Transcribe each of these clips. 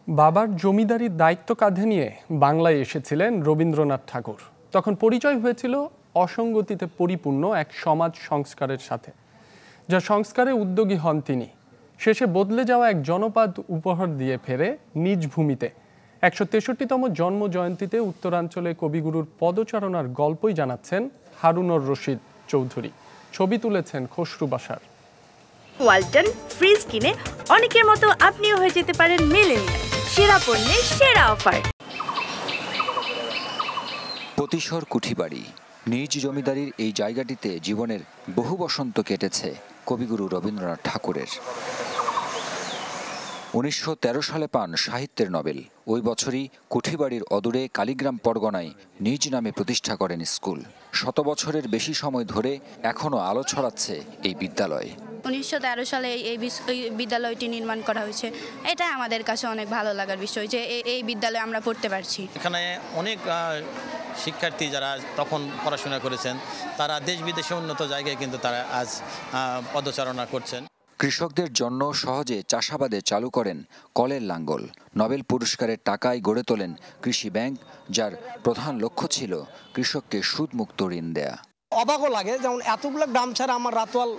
বাবার জমিদারির দায়িত্ব কাঁধে নিয়ে বাংলায় এসেছিলেন রবীন্দ্রনাথ ঠাকুর। তখন পরিচয় হয়েছিল অসঙ্গতিতে পরিপূর্ণ এক সমাজ সংস্কারের সাথে, যা সংস্কারে উদ্যোগী হন তিনি। শেষে বদলে যাওয়া এক জনপদ উপহার দিয়ে ফেরে নিজ ভূমিতে। ১৬৩তম জন্ম জয়ন্তীতে উত্তরাঞ্চলে কবিগুরুর পদচারণার গল্পই জানাচ্ছেন হারুনুর রশিদ চৌধুরী। ছবি তুলেছেন খসরু বাশার। ওয়ালটন ফ্রিজ কিনে অনেকের মতো আপনিও হয়ে যেতে পারেন মিলেনিয়াল। সেরা পণ্যের সেরা অফার। প্রতিশর কুঠিবাড়ি, নিজ জমিদারির এই জায়গাটিতে জীবনের বহু বসন্ত কেটেছে কবিগুরু রবীন্দ্রনাথ ঠাকুরের। ১৯১৩ সালে পান সাহিত্যের নোবেল। ওই বছরই কুঠিবাড়ির অদূরে কালীগ্রাম পরগনায় নিজ নামে প্রতিষ্ঠা করেন স্কুল। ১০০ বছরের বেশি সময় ধরে এখনও আলো ছড়াচ্ছে এই বিদ্যালয়। ১৯১৩ সালে এই বিদ্যালয়টি নির্মাণ করা হয়েছে। এটা আমাদের কাছে অনেক ভালো লাগার বিষয় যে এই বিদ্যালয়ে আমরা পড়তে পারছি। এখানে অনেক শিক্ষার্থী যারা তখন পড়াশোনা করেছেন তারা দেশ বিদেশে উন্নত জায়গায় কিন্তু তারা আজ পদচারণা করছেন। কৃষকদের জন্য সহজে চাষাবাদে চালু করেন কলের লাঙ্গল। নোবেল পুরস্কারের টাকায় গড়ে তোলেন কৃষি ব্যাংক, যার প্রধান লক্ষ্য ছিল কৃষককে সুদমুক্ত ঋণ দেয়া। অবাকও লাগে, যেমন এতগুলো গ্রাম ছাড়া আমার রাতোয়াল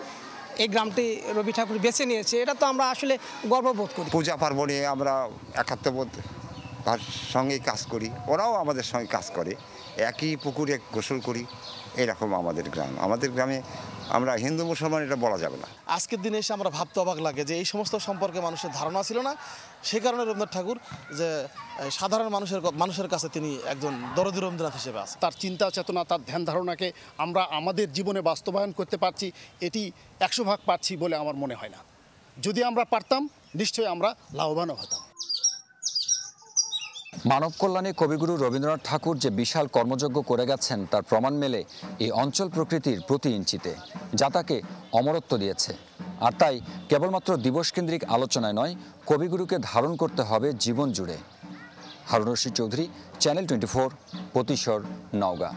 এই গ্রামটি রবি ঠাকুর বেছে নিয়েছে, এটা তো আমরা আসলে গর্ববোধ করি। পূজা পার্বণে আমরা একাত্মবোধ তার সঙ্গেই কাজ করি, ওরাও আমাদের সঙ্গে কাজ করে, একই পুকুরে গোসল করি। এরকম আমাদের গ্রাম। আমাদের গ্রামে আমরা হিন্দু মুসলমান এটা বলা যাবে না। আজকের দিনে এসে আমরা ভাবতে অবাক লাগে যে এই সমস্ত সম্পর্কে মানুষের ধারণা ছিল না। সেই কারণে রবীন্দ্রনাথ ঠাকুর যে সাধারণ মানুষের কাছে তিনি একজন দরদি রবীন্দ্রনাথ হিসেবে আছে। তার চিন্তা চেতনা, তার ধ্যান ধারণাকে আমরা আমাদের জীবনে বাস্তবায়ন করতে পারছি, এটি ১০০ ভাগ পারছি বলে আমার মনে হয় না। যদি আমরা পারতাম নিশ্চয়ই আমরা লাভবানও হতাম। মানব কল্যাণে কবিগুরু রবীন্দ্রনাথ ঠাকুর যে বিশাল কর্মযজ্ঞ করে গেছেন তার প্রমাণ মেলে এই অঞ্চল প্রকৃতির প্রতি ইঞ্চিতে, যা তাকে অমরত্ব দিয়েছে। আর তাই কেবলমাত্র দিবসকেন্দ্রিক আলোচনায় নয়, কবিগুরুকে ধারণ করতে হবে জীবন জুড়ে। হারুনুর রশিদ চৌধুরী, চ্যানেল 24, প্রতিশর, নওগাঁ।